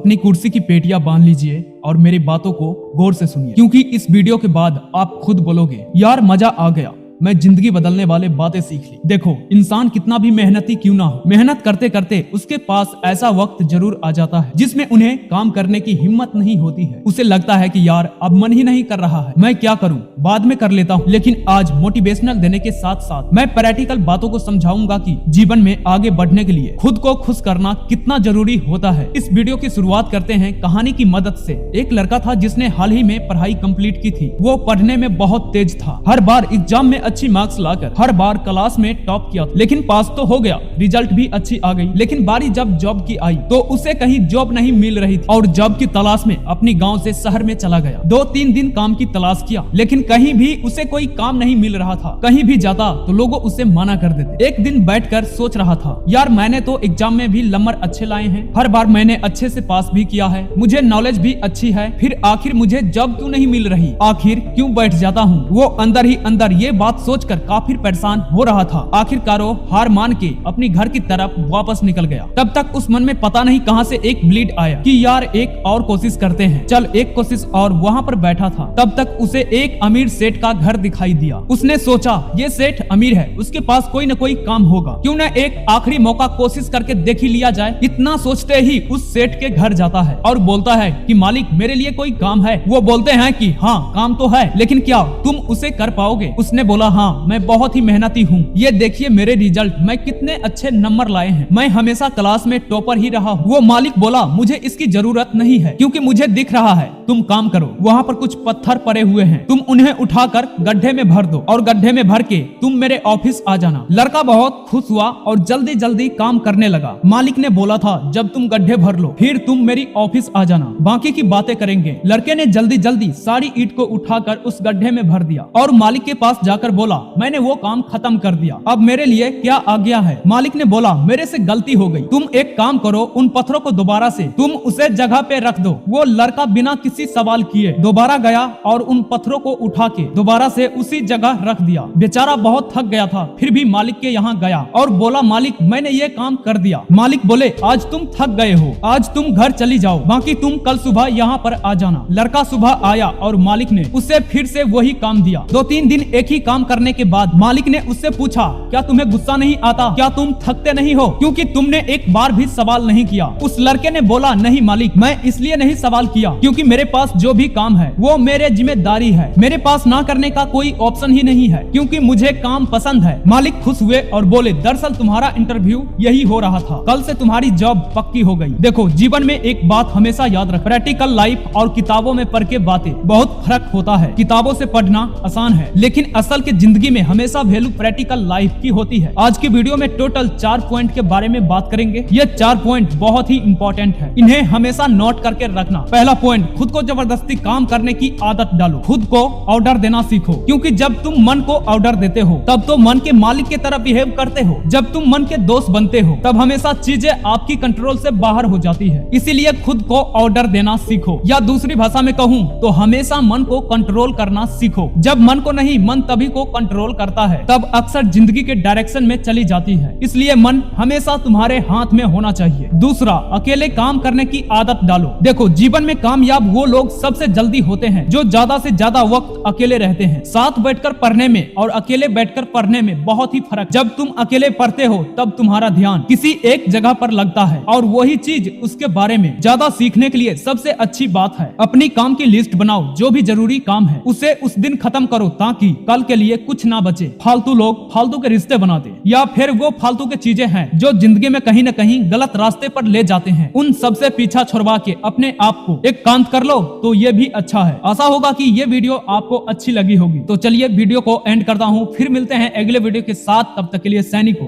अपनी कुर्सी की पेटियां बांध लीजिए और मेरी बातों को गौर से सुनिए, क्योंकि इस वीडियो के बाद आप खुद बोलोगे यार मजा आ गया, मैं जिंदगी बदलने वाले बातें सीख ली। देखो, इंसान कितना भी मेहनती क्यों ना हो, मेहनत करते करते उसके पास ऐसा वक्त जरूर आ जाता है जिसमें उन्हें काम करने की हिम्मत नहीं होती है। उसे लगता है कि यार अब मन ही नहीं कर रहा है, मैं क्या करूं, बाद में कर लेता हूं। लेकिन आज मोटिवेशनल देने के साथ साथ मैं प्रैक्टिकल बातों को समझाऊंगा कि जीवन में आगे बढ़ने के लिए खुद को खुश करना कितना जरूरी होता है। इस वीडियो की शुरुआत करते हैं कहानी की मदद से। एक लड़का था जिसने हाल ही में पढ़ाई कंप्लीट की थी। वो पढ़ने में बहुत तेज था, हर बार एग्जाम में अच्छी मार्क्स लाकर हर बार क्लास में टॉप किया, लेकिन पास तो हो गया, रिजल्ट भी अच्छी आ गई। लेकिन बारी जब जॉब की आई तो उसे कहीं जॉब नहीं मिल रही थी और जॉब की तलाश में अपनी गांव से शहर में चला गया। 2-3 दिन काम की तलाश किया, लेकिन कहीं भी उसे कोई काम नहीं मिल रहा था। कहीं भी जाता तो लोग उसे मना कर देते। एक दिन बैठकर सोच रहा था, यार मैंने तो एग्जाम में भी नंबर अच्छे लाए हैं, हर बार मैंने अच्छे से पास भी किया है, मुझे नॉलेज भी अच्छी है, फिर आखिर मुझे जॉब क्यों नहीं मिल रही, आखिर क्यों बैठ जाता हूँ। वो अंदर ही अंदर ये बात सोचकर काफी परेशान हो रहा था। आखिरकार वो हार मान के अपनी घर की तरफ वापस निकल गया। तब तक उस मन में पता नहीं कहां से एक ब्लीड आया कि यार एक और कोशिश करते हैं, चल एक कोशिश और। वहां पर बैठा था, तब तक उसे एक अमीर सेठ का घर दिखाई दिया। उसने सोचा ये सेठ अमीर है, उसके पास कोई न कोई काम होगा, क्यों न एक आखिरी मौका कोशिश करके देख ही लिया जाए। इतना सोचते ही उस सेठ के घर जाता है और बोलता है कि मालिक मेरे लिए कोई काम है। वो बोलते हैं कि हाँ काम तो है, लेकिन क्या तुम उसे कर पाओगे। उसने बोला हाँ मैं बहुत ही मेहनती हूँ, ये देखिए मेरे रिजल्ट, मैं कितने अच्छे नंबर लाए हैं, मैं हमेशा क्लास में टॉपर ही रहा हूँ। वो मालिक बोला मुझे इसकी जरूरत नहीं है, क्योंकि मुझे दिख रहा है, तुम काम करो, वहाँ पर कुछ पत्थर पड़े हुए हैं, तुम उन्हें उठाकर गड्ढे में भर दो और गड्ढे में भर के तुम मेरे ऑफिस आ जाना। लड़का बहुत खुश हुआ और जल्दी जल्दी काम करने लगा। मालिक ने बोला था जब तुम गड्ढे भर लो फिर तुम मेरी ऑफिस आ जाना, बाकी की बातें करेंगे। लड़के ने जल्दी जल्दी सारी ईंट को उठाकर उस गड्ढे में भर दिया और मालिक के पास जाकर बोला मैंने वो काम खत्म कर दिया, अब मेरे लिए क्या आज्ञा है। मालिक ने बोला मेरे से गलती हो गई, तुम एक काम करो, उन पत्थरों को दोबारा से तुम उसे जगह पे रख दो। वो लड़का बिना किसी सवाल किए दोबारा गया और उन पत्थरों को उठा के दोबारा से उसी जगह रख दिया। बेचारा बहुत थक गया था, फिर भी मालिक के यहाँ गया और बोला मालिक मैंने ये काम कर दिया। मालिक बोले आज तुम थक गए हो, आज तुम घर चली जाओ, बाकी तुम कल सुबह यहाँ पर आ जाना। लड़का सुबह आया और मालिक ने उसे फिर से वही काम दिया। 2-3 दिन एक ही काम करने के बाद मालिक ने उससे पूछा क्या तुम्हें गुस्सा नहीं आता, क्या तुम थकते नहीं हो, क्योंकि तुमने एक बार भी सवाल नहीं किया। उस लड़के ने बोला नहीं मालिक, मैं इसलिए नहीं सवाल किया क्योंकि मेरे पास जो भी काम है वो मेरे जिम्मेदारी है, मेरे पास ना करने का कोई ऑप्शन ही नहीं है, क्योंकि मुझे काम पसंद है। मालिक खुश हुए और बोले दरअसल तुम्हारा इंटरव्यू यही हो रहा था, कल से तुम्हारी जॉब पक्की हो गई। देखो जीवन में एक बात हमेशा याद रख, प्रैक्टिकल लाइफ और किताबों में पढ़ के बातें बहुत फर्क होता है। किताबों से पढ़ना आसान है, लेकिन असल के जिंदगी में हमेशा वैल्यू प्रैक्टिकल लाइफ की होती है। आज की वीडियो में टोटल 4 पॉइंट के बारे में बात करेंगे। ये 4 पॉइंट बहुत ही इंपॉर्टेंट है, इन्हें हमेशा नोट करके रखना। पहला पॉइंट, खुद को जबरदस्ती काम करने की आदत डालो, खुद को ऑर्डर देना सीखो, क्योंकि जब तुम मन को ऑर्डर देते हो तब तो मन के मालिक की तरह बिहेव करते हो। जब तुम मन के दोस्त बनते हो तब हमेशा चीजें आपकी कंट्रोल से बाहर हो जाती है। इसीलिए खुद को ऑर्डर देना सीखो, या दूसरी भाषा में कहूँ तो हमेशा मन को कंट्रोल करना सीखो। जब मन को नहीं, मन तभी को कंट्रोल करता है, तब अक्सर जिंदगी के डायरेक्शन में चली जाती है। इसलिए मन हमेशा तुम्हारे हाथ में होना चाहिए। दूसरा, अकेले काम करने की आदत डालो। देखो जीवन में कामयाब वो लोग सबसे जल्दी होते हैं जो ज्यादा से ज्यादा वक्त अकेले रहते हैं। साथ बैठकर पढ़ने में और अकेले बैठकर पढ़ने में बहुत ही फर्क। जब तुम अकेले पढ़ते हो तब तुम्हारा ध्यान किसी एक जगह पर लगता है और वही चीज उसके बारे में ज्यादा सीखने के लिए सबसे अच्छी बात है। अपनी काम की लिस्ट बनाओ, जो भी जरूरी काम है उसे उस दिन खत्म करो ताकि कल के लिए कुछ ना बचे। फालतू लोग फालतू के रिश्ते बनाते या फिर वो फालतू के चीजें हैं जो जिंदगी में कहीं न कहीं गलत रास्ते पर ले जाते हैं, उन सबसे पीछा छुड़वा के अपने आप को एक काम कर लो तो ये भी अच्छा है। आशा होगा कि ये वीडियो आपको अच्छी लगी होगी। तो चलिए वीडियो को एंड करता हूँ, फिर मिलते हैं अगले वीडियो के साथ, तब तक के लिए सैनिकों।